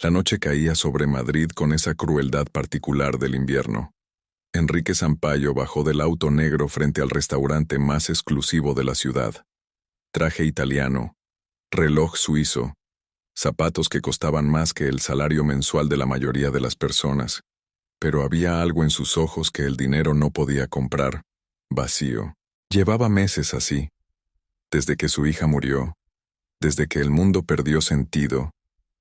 La noche caía sobre Madrid con esa crueldad particular del invierno. Enrique Sampaio bajó del auto negro frente al restaurante más exclusivo de la ciudad. Traje italiano, reloj suizo, zapatos que costaban más que el salario mensual de la mayoría de las personas. Pero había algo en sus ojos que el dinero no podía comprar. Vacío. Llevaba meses así. Desde que su hija murió, desde que el mundo perdió sentido,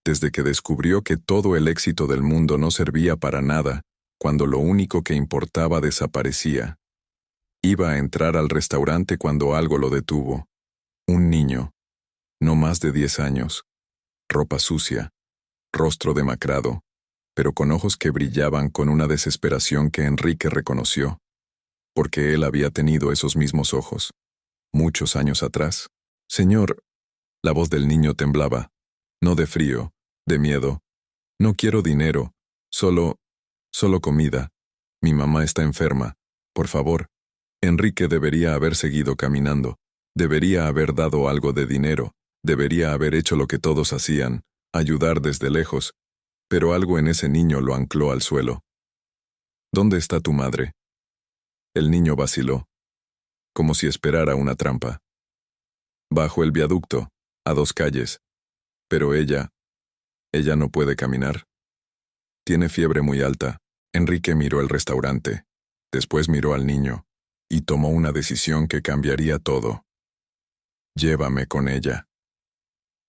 desde que descubrió que todo el éxito del mundo no servía para nada, cuando lo único que importaba desaparecía. Iba a entrar al restaurante cuando algo lo detuvo. Un niño, no más de 10 años, ropa sucia, rostro demacrado, pero con ojos que brillaban con una desesperación que Enrique reconoció, porque él había tenido esos mismos ojos, muchos años atrás. Señor, la voz del niño temblaba, no de frío, de miedo. No quiero dinero, solo comida. Mi mamá está enferma, por favor. Enrique debería haber seguido caminando, debería haber dado algo de dinero, debería haber hecho lo que todos hacían, ayudar desde lejos, pero algo en ese niño lo ancló al suelo. ¿Dónde está tu madre? El niño vaciló, como si esperara una trampa. Bajo el viaducto, a 2 calles. Pero ella no puede caminar. Tiene fiebre muy alta. Enrique miró el restaurante, después miró al niño, y tomó una decisión que cambiaría todo. Llévame con ella.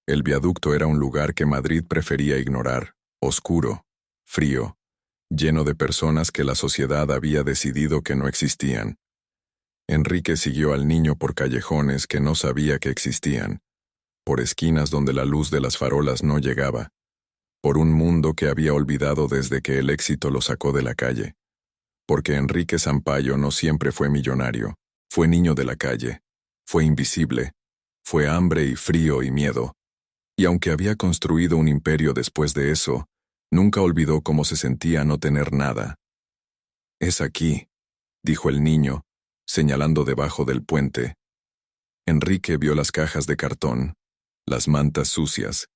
El viaducto era un lugar que Madrid prefería ignorar, oscuro, frío, lleno de personas que la sociedad había decidido que no existían. Enrique siguió al niño por callejones que no sabía que existían, por esquinas donde la luz de las farolas no llegaba, por un mundo que había olvidado desde que el éxito lo sacó de la calle. Porque Enrique Sampaio no siempre fue millonario, fue niño de la calle, fue invisible, fue hambre y frío y miedo. Y aunque había construido un imperio después de eso, nunca olvidó cómo se sentía no tener nada. «Es aquí», dijo el niño, señalando debajo del puente. Enrique vio las cajas de cartón, las mantas sucias,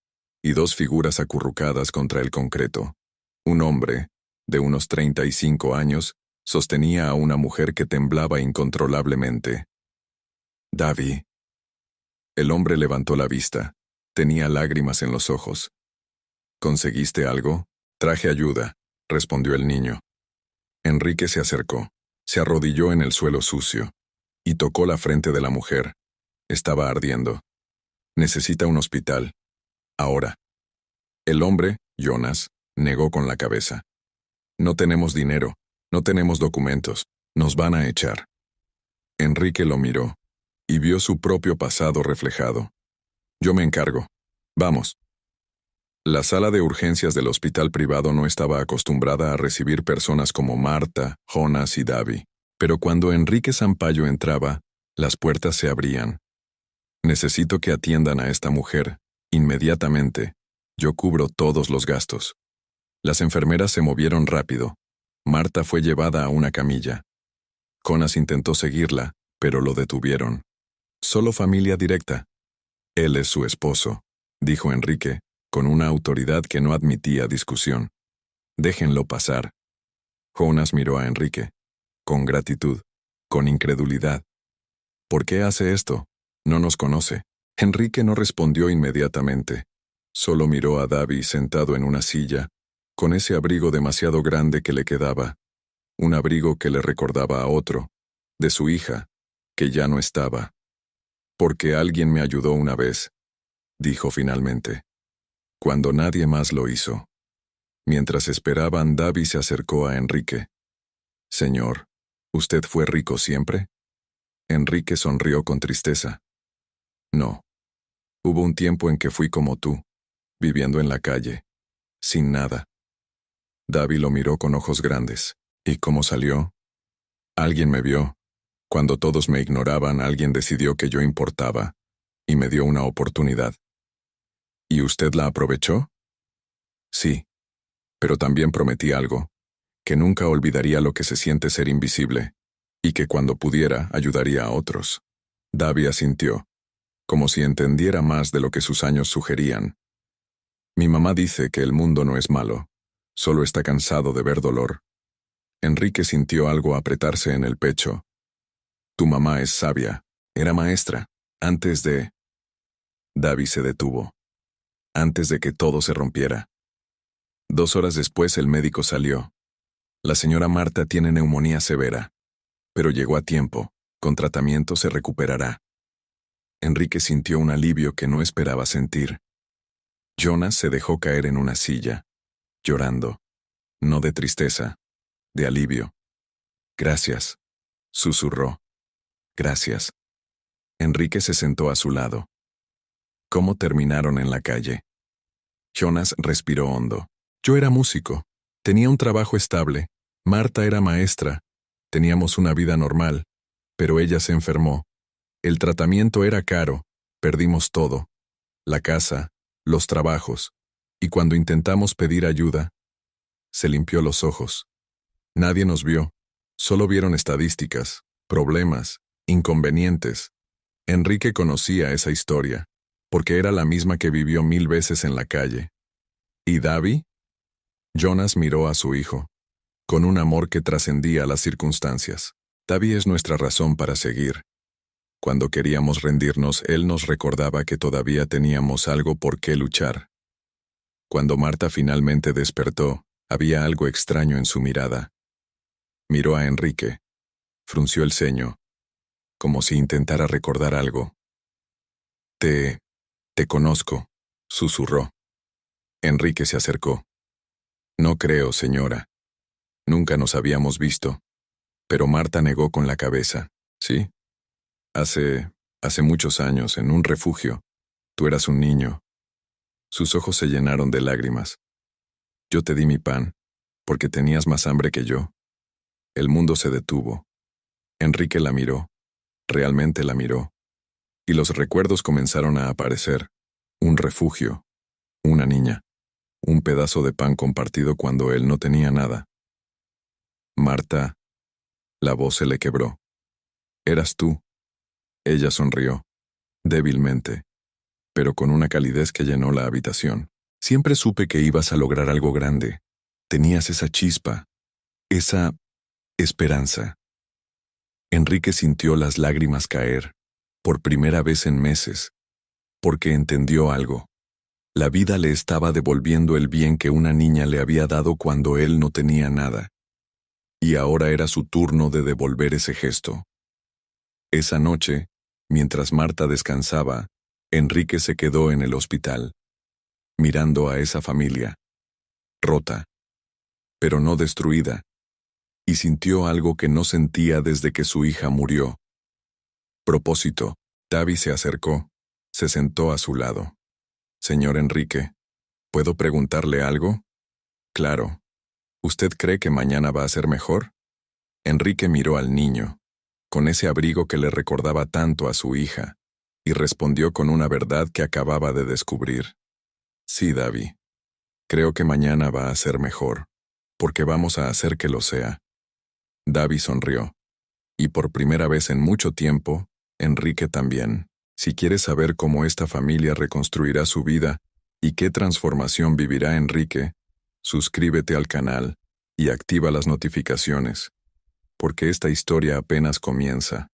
y 2 figuras acurrucadas contra el concreto. Un hombre, de unos 35 años, sostenía a una mujer que temblaba incontrolablemente. «Davi». El hombre levantó la vista. Tenía lágrimas en los ojos. «¿Conseguiste algo?» «Traje ayuda», respondió el niño. Enrique se acercó, se arrodilló en el suelo sucio, y tocó la frente de la mujer. Estaba ardiendo. «Necesita un hospital. Ahora». El hombre, Jonas, negó con la cabeza. «No tenemos dinero, no tenemos documentos, nos van a echar». Enrique lo miró, y vio su propio pasado reflejado. «Yo me encargo. Vamos». La sala de urgencias del hospital privado no estaba acostumbrada a recibir personas como Marta, Jonas y Davi, pero cuando Enrique Sampaio entraba, las puertas se abrían. «Necesito que atiendan a esta mujer, inmediatamente. Yo cubro todos los gastos». Las enfermeras se movieron rápido. Marta fue llevada a una camilla. Jonas intentó seguirla, pero lo detuvieron. «Solo familia directa». «Él es su esposo», dijo Enrique, con una autoridad que no admitía discusión. «Déjenlo pasar». Jonas miró a Enrique, con gratitud, con incredulidad. «¿Por qué hace esto? No nos conoce». Enrique no respondió inmediatamente. Solo miró a Davi sentado en una silla, con ese abrigo demasiado grande que le quedaba, un abrigo que le recordaba a otro, de su hija, que ya no estaba. «Porque alguien me ayudó una vez», dijo finalmente, cuando nadie más lo hizo. Mientras esperaban, Davi se acercó a Enrique. «Señor, ¿usted fue rico siempre?» Enrique sonrió con tristeza. «No. Hubo un tiempo en que fui como tú, viviendo en la calle, sin nada». Davi lo miró con ojos grandes. «¿Y cómo salió?» «Alguien me vio. Cuando todos me ignoraban, alguien decidió que yo importaba, y me dio una oportunidad». «¿Y usted la aprovechó?» «Sí. Pero también prometí algo, que nunca olvidaría lo que se siente ser invisible, y que cuando pudiera ayudaría a otros». Davi asintió, como si entendiera más de lo que sus años sugerían. Mi mamá dice que el mundo no es malo, solo está cansado de ver dolor. Enrique sintió algo apretarse en el pecho. Tu mamá es sabia, era maestra, antes de... Davi se detuvo, antes de que todo se rompiera. 2 horas después el médico salió. La señora Marta tiene neumonía severa, pero llegó a tiempo, con tratamiento se recuperará. Enrique sintió un alivio que no esperaba sentir. Jonas se dejó caer en una silla, llorando, no de tristeza, de alivio. Gracias, susurró. Gracias. Enrique se sentó a su lado. ¿Cómo terminaron en la calle? Jonas respiró hondo. Yo era músico. Tenía un trabajo estable. Marta era maestra. Teníamos una vida normal. Pero ella se enfermó. El tratamiento era caro. Perdimos todo. La casa, los trabajos. Y cuando intentamos pedir ayuda, se limpió los ojos. Nadie nos vio. Solo vieron estadísticas, problemas, inconvenientes. Enrique conocía esa historia, porque era la misma que vivió 1000 veces en la calle. ¿Y Davi? Jonas miró a su hijo, con un amor que trascendía las circunstancias. Davi es nuestra razón para seguir. Cuando queríamos rendirnos, él nos recordaba que todavía teníamos algo por qué luchar. Cuando Marta finalmente despertó, había algo extraño en su mirada. Miró a Enrique, frunció el ceño, como si intentara recordar algo. Te conozco, susurró. Enrique se acercó. No creo, señora. Nunca nos habíamos visto. Pero Marta negó con la cabeza. ¿Sí? Hace muchos años, en un refugio. Tú eras un niño. Sus ojos se llenaron de lágrimas. Yo te di mi pan, porque tenías más hambre que yo. El mundo se detuvo. Enrique la miró. Realmente la miró. Y los recuerdos comenzaron a aparecer. Un refugio. Una niña. Un pedazo de pan compartido cuando él no tenía nada. Marta. La voz se le quebró. Eras tú. Ella sonrió. Débilmente. Pero con una calidez que llenó la habitación. Siempre supe que ibas a lograr algo grande. Tenías esa chispa. Esa esperanza. Enrique sintió las lágrimas caer, por primera vez en meses, porque entendió algo. La vida le estaba devolviendo el bien que una niña le había dado cuando él no tenía nada. Y ahora era su turno de devolver ese gesto. Esa noche, mientras Marta descansaba, Enrique se quedó en el hospital, mirando a esa familia, rota, pero no destruida, y sintió algo que no sentía desde que su hija murió. Propósito. Davi se acercó, se sentó a su lado. Señor Enrique, ¿puedo preguntarle algo? Claro. ¿Usted cree que mañana va a ser mejor? Enrique miró al niño, con ese abrigo que le recordaba tanto a su hija, y respondió con una verdad que acababa de descubrir. Sí, Davi. Creo que mañana va a ser mejor, porque vamos a hacer que lo sea. Davi sonrió. Y por primera vez en mucho tiempo, Enrique también. Si quieres saber cómo esta familia reconstruirá su vida y qué transformación vivirá Enrique, suscríbete al canal y activa las notificaciones, porque esta historia apenas comienza.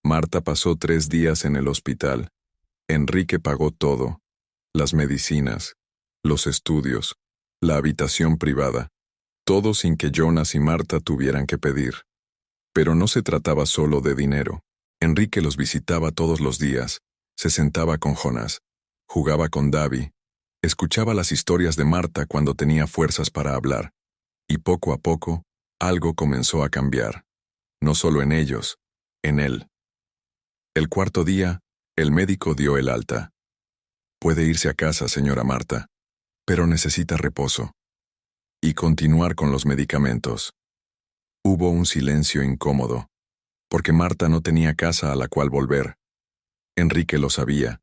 Marta pasó 3 días en el hospital. Enrique pagó todo: las medicinas, los estudios, la habitación privada, todo sin que Jonas y Marta tuvieran que pedir. Pero no se trataba solo de dinero. Enrique los visitaba todos los días, se sentaba con Jonas, jugaba con Davi, escuchaba las historias de Marta cuando tenía fuerzas para hablar, y poco a poco, algo comenzó a cambiar. No solo en ellos, en él. El 4.º día, el médico dio el alta. Puede irse a casa, señora Marta, pero necesita reposo. Y continuar con los medicamentos. Hubo un silencio incómodo, porque Marta no tenía casa a la cual volver. Enrique lo sabía.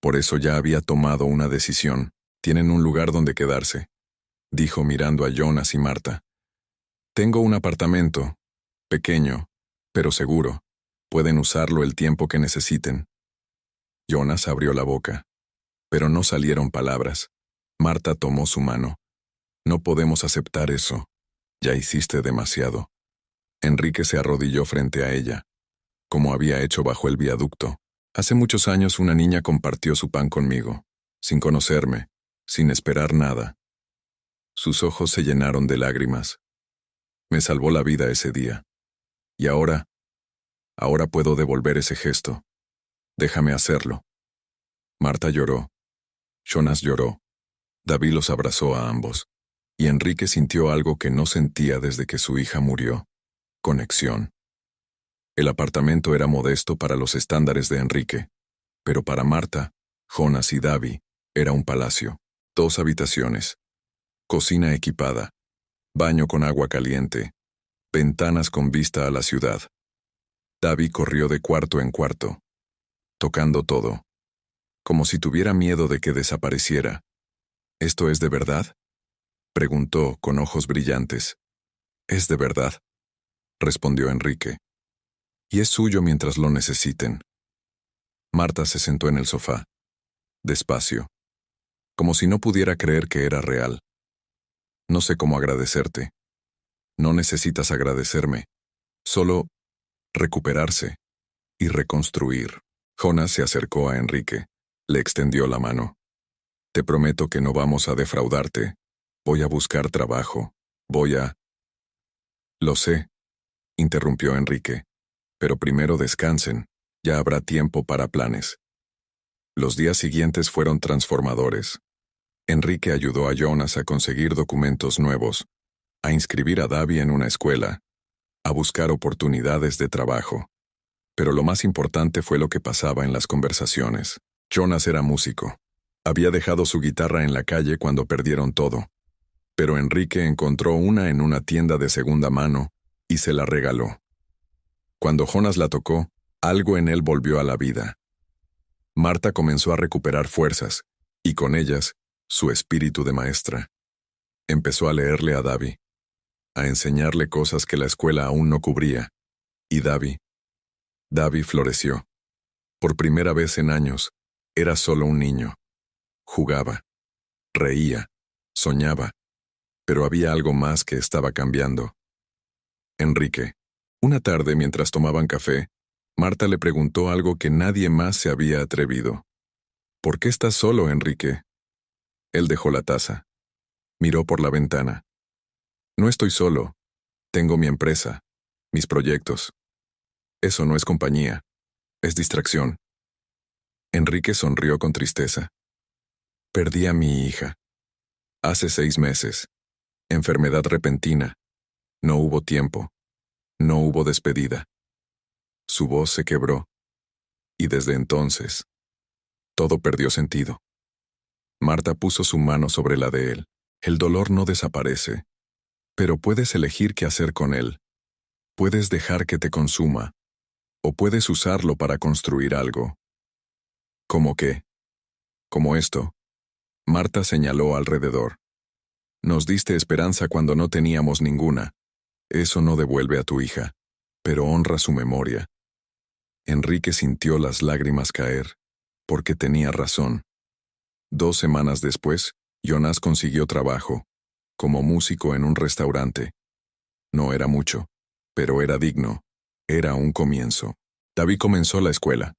Por eso ya había tomado una decisión. Tienen un lugar donde quedarse, dijo mirando a Jonas y Marta. Tengo un apartamento, pequeño, pero seguro. Pueden usarlo el tiempo que necesiten. Jonas abrió la boca, pero no salieron palabras. Marta tomó su mano. No podemos aceptar eso. Ya hiciste demasiado. Enrique se arrodilló frente a ella, como había hecho bajo el viaducto. Hace muchos años una niña compartió su pan conmigo, sin conocerme, sin esperar nada. Sus ojos se llenaron de lágrimas. Me salvó la vida ese día. Y ahora puedo devolver ese gesto. Déjame hacerlo. Marta lloró. Jonas lloró. David los abrazó a ambos. Y Enrique sintió algo que no sentía desde que su hija murió. Conexión. El apartamento era modesto para los estándares de Enrique, pero para Marta, Jonas y David, era un palacio. 2 habitaciones. Cocina equipada. Baño con agua caliente. Ventanas con vista a la ciudad. David corrió de cuarto en cuarto, tocando todo, como si tuviera miedo de que desapareciera. ¿Esto es de verdad?, preguntó con ojos brillantes. Es de verdad, respondió Enrique. Y es suyo mientras lo necesiten. Marta se sentó en el sofá, despacio, como si no pudiera creer que era real. No sé cómo agradecerte. No necesitas agradecerme. Solo recuperarse y reconstruir. Jonas se acercó a Enrique. Le extendió la mano. Te prometo que no vamos a defraudarte. Voy a buscar trabajo. Lo sé, interrumpió Enrique. Pero primero descansen. Ya habrá tiempo para planes. Los días siguientes fueron transformadores. Enrique ayudó a Jonas a conseguir documentos nuevos, a inscribir a David en una escuela, a buscar oportunidades de trabajo. Pero lo más importante fue lo que pasaba en las conversaciones. Jonas era músico. Había dejado su guitarra en la calle cuando perdieron todo. Pero Enrique encontró una en una tienda de segunda mano y se la regaló. Cuando Jonas la tocó, algo en él volvió a la vida. Marta comenzó a recuperar fuerzas, y con ellas, su espíritu de maestra. Empezó a leerle a David, a enseñarle cosas que la escuela aún no cubría. Y David floreció. Por primera vez en años, era solo un niño. Jugaba, reía, soñaba, pero había algo más que estaba cambiando. Enrique. Una tarde, mientras tomaban café, Marta le preguntó algo que nadie más se había atrevido. ¿Por qué estás solo, Enrique? Él dejó la taza. Miró por la ventana. No estoy solo. Tengo mi empresa, mis proyectos. Eso no es compañía, es distracción. Enrique sonrió con tristeza. Perdí a mi hija. Hace 6 meses. Enfermedad repentina. No hubo tiempo. No hubo despedida. Su voz se quebró. Y desde entonces, todo perdió sentido. Marta puso su mano sobre la de él. El dolor no desaparece, pero puedes elegir qué hacer con él. Puedes dejar que te consuma, o puedes usarlo para construir algo. ¿Cómo qué? Como esto. Marta señaló alrededor. Nos diste esperanza cuando no teníamos ninguna. Eso no devuelve a tu hija, pero honra su memoria. Enrique sintió las lágrimas caer, porque tenía razón. 2 semanas después, Jonas consiguió trabajo, como músico en un restaurante. No era mucho, pero era digno. Era un comienzo. David comenzó la escuela.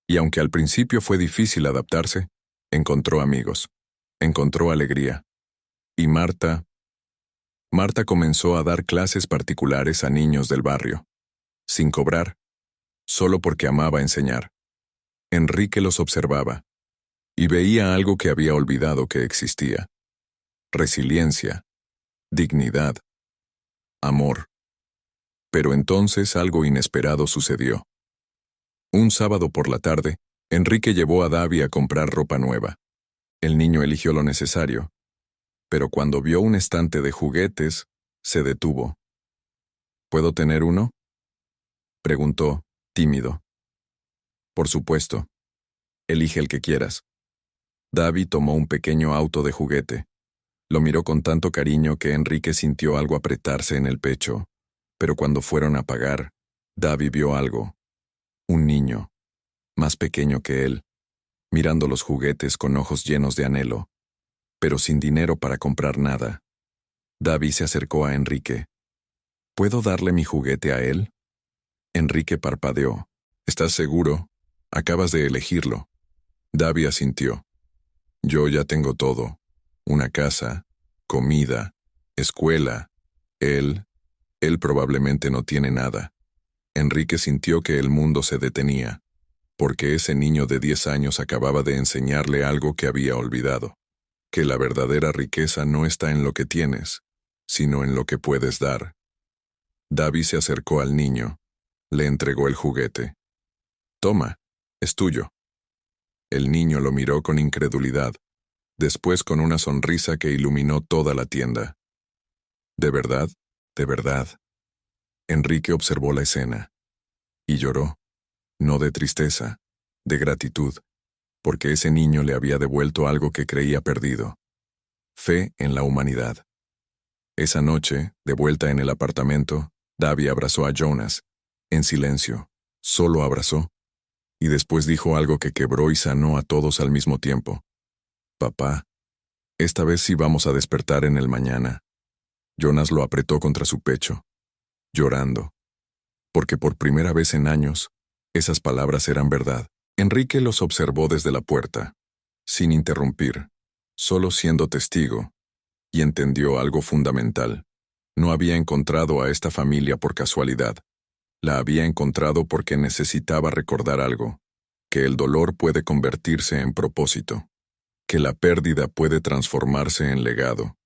Y aunque al principio fue difícil adaptarse, encontró amigos, encontró alegría. Y Marta comenzó a dar clases particulares a niños del barrio, sin cobrar, solo porque amaba enseñar. Enrique los observaba, y veía algo que había olvidado que existía. Resiliencia, dignidad, amor. Pero entonces algo inesperado sucedió. Un sábado por la tarde, Enrique llevó a David a comprar ropa nueva. El niño eligió lo necesario, pero cuando vio un estante de juguetes, se detuvo. ¿Puedo tener uno?, preguntó, tímido. Por supuesto. Elige el que quieras. David tomó un pequeño auto de juguete. Lo miró con tanto cariño que Enrique sintió algo apretarse en el pecho, pero cuando fueron a pagar, David vio algo. Un niño, más pequeño que él, mirando los juguetes con ojos llenos de anhelo. pero sin dinero para comprar nada. Davi se acercó a Enrique. ¿Puedo darle mi juguete a él? Enrique parpadeó. ¿Estás seguro? Acabas de elegirlo. Davi asintió. Yo ya tengo todo. Una casa, comida, escuela. Él probablemente no tiene nada. Enrique sintió que el mundo se detenía, porque ese niño de 10 años acababa de enseñarle algo que había olvidado, que la verdadera riqueza no está en lo que tienes, sino en lo que puedes dar. Davi se acercó al niño, le entregó el juguete. Toma, es tuyo. El niño lo miró con incredulidad, después con una sonrisa que iluminó toda la tienda. ¿De verdad? ¿De verdad? Enrique observó la escena y lloró, no de tristeza, de gratitud, porque ese niño le había devuelto algo que creía perdido: fe en la humanidad. Esa noche, de vuelta en el apartamento, Davi abrazó a Jonas, en silencio, solo abrazó, y después dijo algo que quebró y sanó a todos al mismo tiempo. Papá, esta vez sí vamos a despertar en el mañana. Jonas lo apretó contra su pecho, llorando, porque por primera vez en años, esas palabras eran verdad. Enrique los observó desde la puerta, sin interrumpir, solo siendo testigo, y entendió algo fundamental. No había encontrado a esta familia por casualidad. La había encontrado porque necesitaba recordar algo: que el dolor puede convertirse en propósito, que la pérdida puede transformarse en legado,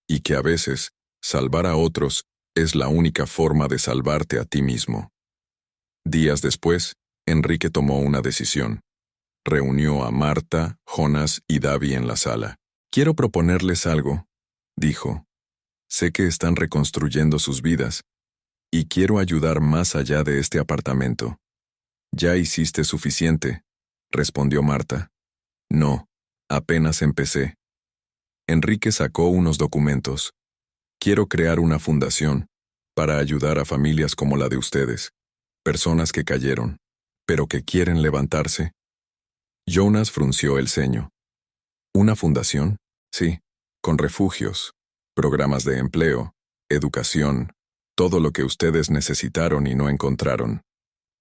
y que a veces, salvar a otros es la única forma de salvarte a ti mismo. Días después, Enrique tomó una decisión. Reunió a Marta, Jonas y Davi en la sala. Quiero proponerles algo, dijo. Sé que están reconstruyendo sus vidas, y quiero ayudar más allá de este apartamento. Ya hiciste suficiente, respondió Marta. No, apenas empecé. Enrique sacó unos documentos. Quiero crear una fundación para ayudar a familias como la de ustedes, personas que cayeron, pero que quieren levantarse. Jonas frunció el ceño. ¿Una fundación? Sí, con refugios, programas de empleo, educación, todo lo que ustedes necesitaron y no encontraron.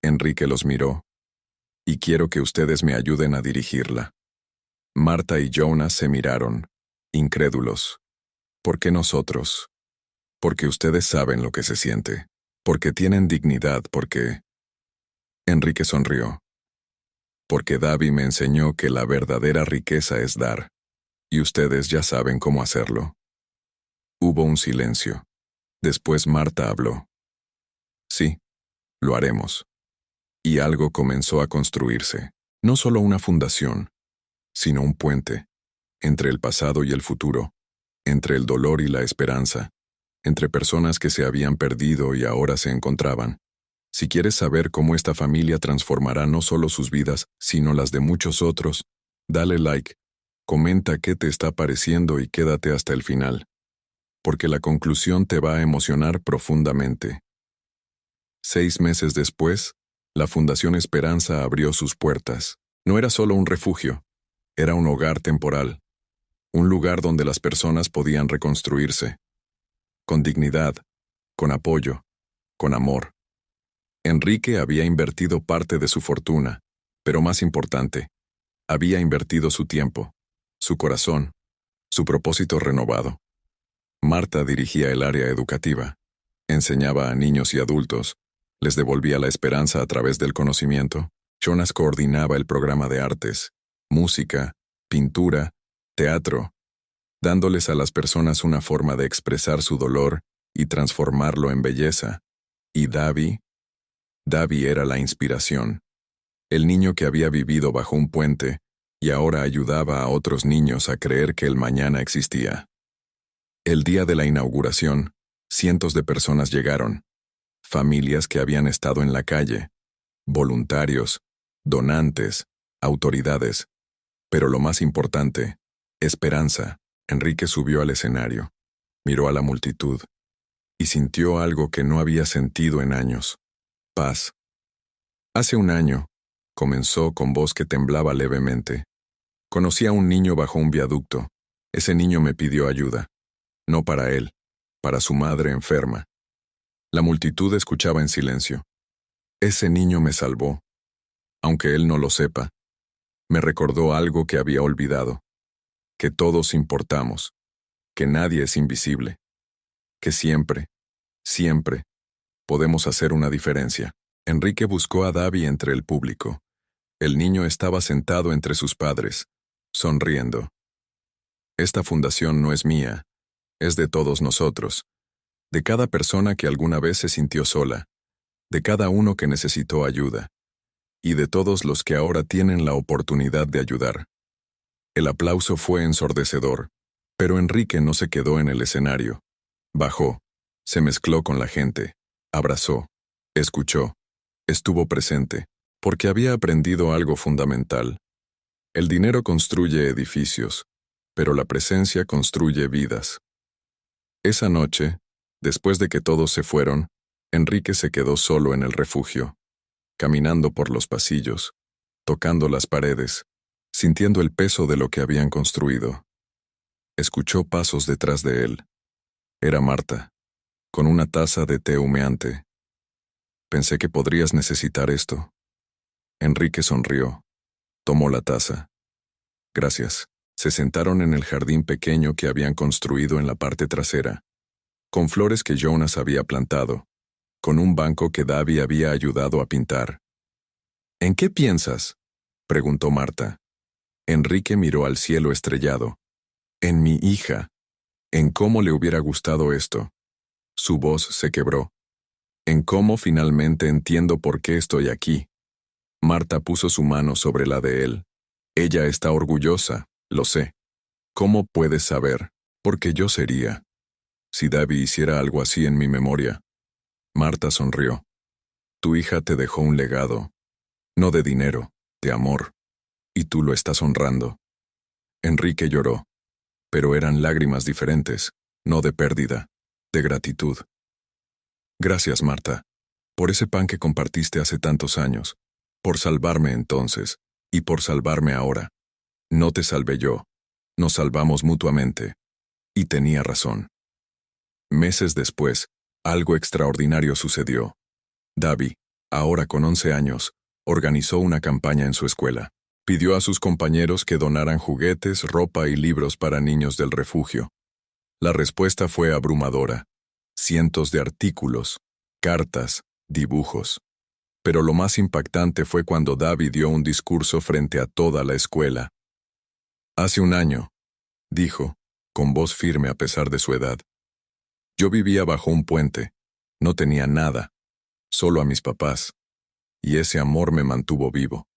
Enrique los miró. Y quiero que ustedes me ayuden a dirigirla. Marta y Jonas se miraron, incrédulos. ¿Por qué nosotros? Porque ustedes saben lo que se siente, porque tienen dignidad, porque... Enrique sonrió. Porque Davi me enseñó que la verdadera riqueza es dar, y ustedes ya saben cómo hacerlo. Hubo un silencio. Después Marta habló. Sí, lo haremos. Y algo comenzó a construirse. No solo una fundación, sino un puente, entre el pasado y el futuro, entre el dolor y la esperanza, entre personas que se habían perdido y ahora se encontraban. Si quieres saber cómo esta familia transformará no solo sus vidas, sino las de muchos otros, dale like, comenta qué te está pareciendo y quédate hasta el final, porque la conclusión te va a emocionar profundamente. 6 meses después, la Fundación Esperanza abrió sus puertas. No era solo un refugio, era un hogar temporal, un lugar donde las personas podían reconstruirse, con dignidad, con apoyo, con amor. Enrique había invertido parte de su fortuna, pero más importante, había invertido su tiempo, su corazón, su propósito renovado. Marta dirigía el área educativa, enseñaba a niños y adultos, les devolvía la esperanza a través del conocimiento. Jonas coordinaba el programa de artes, música, pintura, teatro, dándoles a las personas una forma de expresar su dolor y transformarlo en belleza. Y Davi era la inspiración, el niño que había vivido bajo un puente y ahora ayudaba a otros niños a creer que el mañana existía. El día de la inauguración, cientos de personas llegaron, familias que habían estado en la calle, voluntarios, donantes, autoridades, pero lo más importante, esperanza. Enrique subió al escenario, miró a la multitud y sintió algo que no había sentido en años: paz. Hace un año, comenzó con voz que temblaba levemente. Conocí a un niño bajo un viaducto. Ese niño me pidió ayuda. No para él, para su madre enferma. La multitud escuchaba en silencio. Ese niño me salvó. Aunque él no lo sepa, me recordó algo que había olvidado. Que todos importamos. Que nadie es invisible. Que siempre, siempre, podemos hacer una diferencia. Enrique buscó a Davi entre el público. El niño estaba sentado entre sus padres, sonriendo. Esta fundación no es mía, es de todos nosotros, de cada persona que alguna vez se sintió sola, de cada uno que necesitó ayuda, y de todos los que ahora tienen la oportunidad de ayudar. El aplauso fue ensordecedor, pero Enrique no se quedó en el escenario. Bajó, se mezcló con la gente, abrazó, escuchó, estuvo presente, porque había aprendido algo fundamental. El dinero construye edificios, pero la presencia construye vidas. Esa noche, después de que todos se fueron, Enrique se quedó solo en el refugio, caminando por los pasillos, tocando las paredes, sintiendo el peso de lo que habían construido. Escuchó pasos detrás de él. Era Marta, con una taza de té humeante. Pensé que podrías necesitar esto. Enrique sonrió. Tomó la taza. Gracias. Se sentaron en el jardín pequeño que habían construido en la parte trasera, con flores que Jonas había plantado, con un banco que Davi había ayudado a pintar. ¿En qué piensas?, preguntó Marta. Enrique miró al cielo estrellado. En mi hija. En cómo le hubiera gustado esto. Su voz se quebró. En cómo finalmente entiendo por qué estoy aquí. Marta puso su mano sobre la de él. Ella está orgullosa, lo sé. ¿Cómo puedes saber? Porque yo sería. Si Davi hiciera algo así en mi memoria. Marta sonrió. Tu hija te dejó un legado. No de dinero, de amor. Y tú lo estás honrando. Enrique lloró. Pero eran lágrimas diferentes, no de pérdida, de gratitud. Gracias, Marta, por ese pan que compartiste hace tantos años, por salvarme entonces, y por salvarme ahora. No te salvé yo, nos salvamos mutuamente. Y tenía razón. Meses después, algo extraordinario sucedió. Davi, ahora con 11 años, organizó una campaña en su escuela. Pidió a sus compañeros que donaran juguetes, ropa y libros para niños del refugio. La respuesta fue abrumadora. Cientos de artículos, cartas, dibujos. Pero lo más impactante fue cuando Davi dio un discurso frente a toda la escuela. Hace un año, dijo, con voz firme a pesar de su edad. Yo vivía bajo un puente, no tenía nada, solo a mis papás, y ese amor me mantuvo vivo.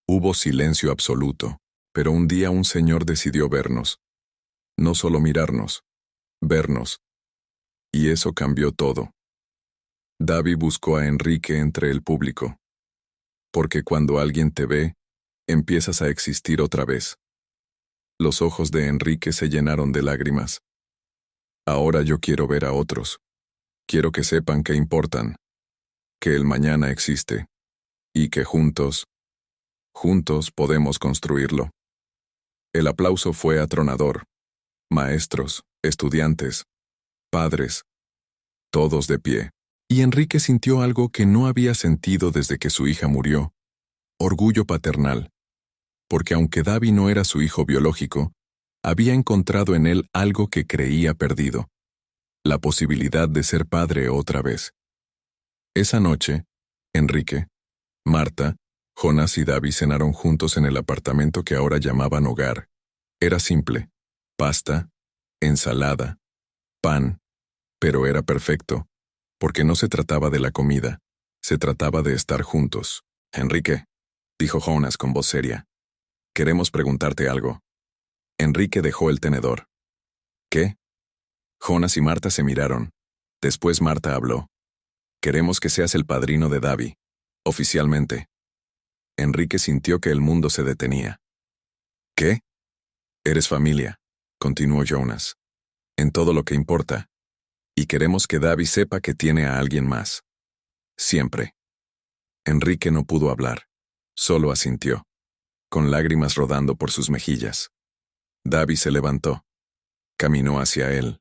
Hubo silencio absoluto, pero un día un señor decidió vernos. No solo mirarnos, vernos. Y eso cambió todo. Davi buscó a Enrique entre el público. Porque cuando alguien te ve, empiezas a existir otra vez. Los ojos de Enrique se llenaron de lágrimas. Ahora yo quiero ver a otros. Quiero que sepan que importan. Que el mañana existe. Y que juntos podemos construirlo. El aplauso fue atronador. Maestros, estudiantes, padres, todos de pie. Y Enrique sintió algo que no había sentido desde que su hija murió. Orgullo paternal. Porque aunque Davi no era su hijo biológico, había encontrado en él algo que creía perdido. La posibilidad de ser padre otra vez. Esa noche, Enrique, Marta, Jonas y Davi cenaron juntos en el apartamento que ahora llamaban hogar. Era simple. Pasta, ensalada, pan, pero era perfecto, porque no se trataba de la comida, se trataba de estar juntos. Enrique, dijo Jonas con voz seria, queremos preguntarte algo. Enrique dejó el tenedor. ¿Qué? Jonas y Marta se miraron. Después Marta habló. Queremos que seas el padrino de Davi, oficialmente. Enrique sintió que el mundo se detenía. ¿Qué? Eres familia, continuó Jonas. En todo lo que importa. Y queremos que Davi sepa que tiene a alguien más. Siempre. Enrique no pudo hablar. Solo asintió, con lágrimas rodando por sus mejillas. Davi se levantó. Caminó hacia él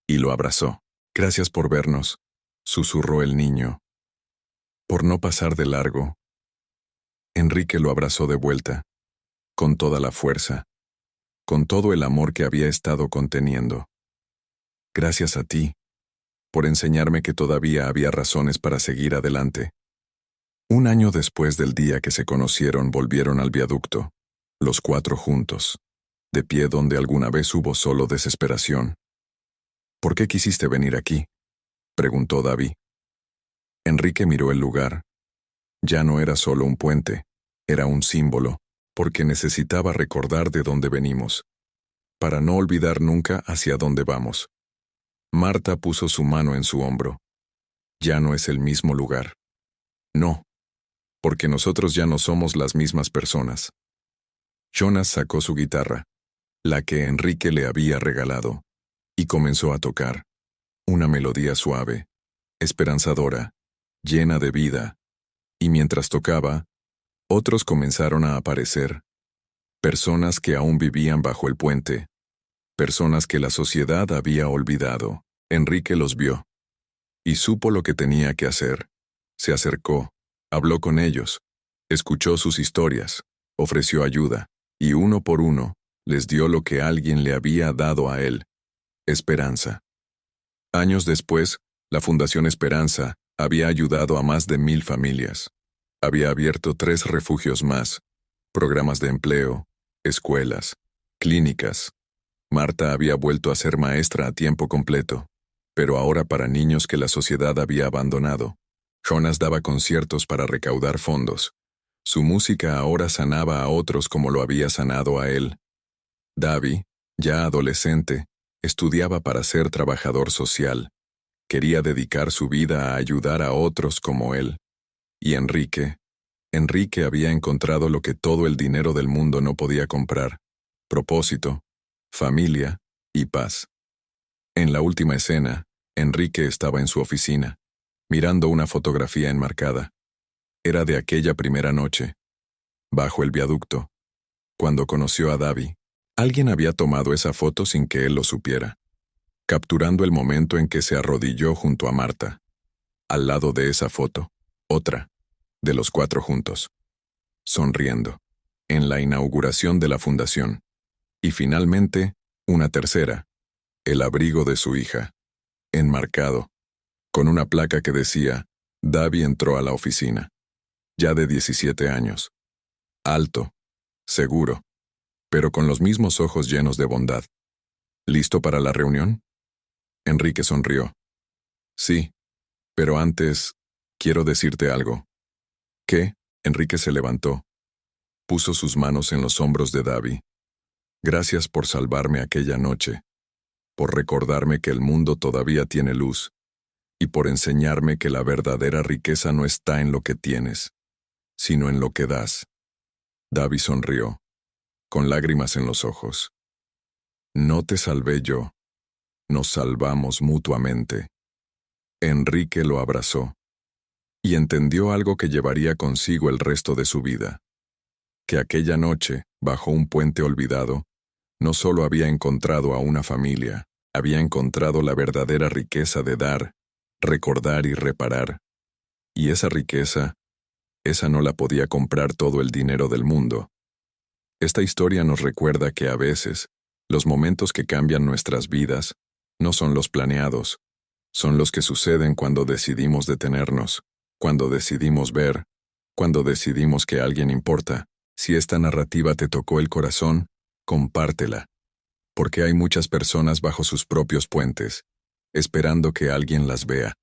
y lo abrazó. Gracias por vernos, susurró el niño. Por no pasar de largo. Enrique lo abrazó de vuelta, con toda la fuerza, con todo el amor que había estado conteniendo. Gracias a ti, por enseñarme que todavía había razones para seguir adelante. Un año después del día que se conocieron, volvieron al viaducto, los cuatro juntos, de pie donde alguna vez hubo solo desesperación. ¿Por qué quisiste venir aquí?, preguntó Davi. Enrique miró el lugar. Ya no era solo un puente, era un símbolo, porque necesitaba recordar de dónde venimos, para no olvidar nunca hacia dónde vamos. Marta puso su mano en su hombro. Ya no es el mismo lugar. No, porque nosotros ya no somos las mismas personas. Jonas sacó su guitarra, la que Enrique le había regalado, y comenzó a tocar. Una melodía suave, esperanzadora, llena de vida, y mientras tocaba, otros comenzaron a aparecer. Personas que aún vivían bajo el puente, personas que la sociedad había olvidado. Enrique los vio, y supo lo que tenía que hacer. Se acercó, habló con ellos, escuchó sus historias, ofreció ayuda, y uno por uno, les dio lo que alguien le había dado a él: esperanza. Años después, la Fundación Esperanza había ayudado a más de 1000 familias. Había abierto 3 refugios más, programas de empleo, escuelas, clínicas. Marta había vuelto a ser maestra a tiempo completo, pero ahora para niños que la sociedad había abandonado. Jonas daba conciertos para recaudar fondos. Su música ahora sanaba a otros como lo había sanado a él. Davi, ya adolescente, estudiaba para ser trabajador social. Quería dedicar su vida a ayudar a otros como él. Y Enrique había encontrado lo que todo el dinero del mundo no podía comprar: propósito, familia y paz. En la última escena, Enrique estaba en su oficina, mirando una fotografía enmarcada. Era de aquella primera noche, bajo el viaducto, cuando conoció a Davi. Alguien había tomado esa foto sin que él lo supiera, capturando el momento en que se arrodilló junto a Marta. Al lado de esa foto, otra, de los 4 juntos, sonriendo, en la inauguración de la fundación. Y finalmente, una tercera, el abrigo de su hija, enmarcado, con una placa que decía: Davi entró a la oficina, ya de 17 años. Alto, seguro, pero con los mismos ojos llenos de bondad. ¿Listo para la reunión? Enrique sonrió. Sí, pero antes, quiero decirte algo. ¿Qué? Enrique se levantó. Puso sus manos en los hombros de Davi. Gracias por salvarme aquella noche, por recordarme que el mundo todavía tiene luz, y por enseñarme que la verdadera riqueza no está en lo que tienes, sino en lo que das. Davi sonrió, con lágrimas en los ojos. No te salvé yo, nos salvamos mutuamente. Enrique lo abrazó, y entendió algo que llevaría consigo el resto de su vida: que aquella noche, bajo un puente olvidado, no solo había encontrado a una familia, había encontrado la verdadera riqueza de dar, recordar y reparar. Y esa riqueza, esa no la podía comprar todo el dinero del mundo. Esta historia nos recuerda que a veces, los momentos que cambian nuestras vidas no son los planeados, son los que suceden cuando decidimos detenernos, cuando decidimos ver, cuando decidimos que alguien importa. Si esta narrativa te tocó el corazón, compártela, porque hay muchas personas bajo sus propios puentes, esperando que alguien las vea,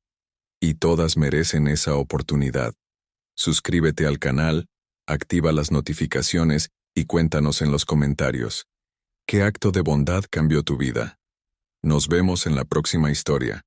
y todas merecen esa oportunidad. Suscríbete al canal, activa las notificaciones y cuéntanos en los comentarios: ¿qué acto de bondad cambió tu vida? Nos vemos en la próxima historia.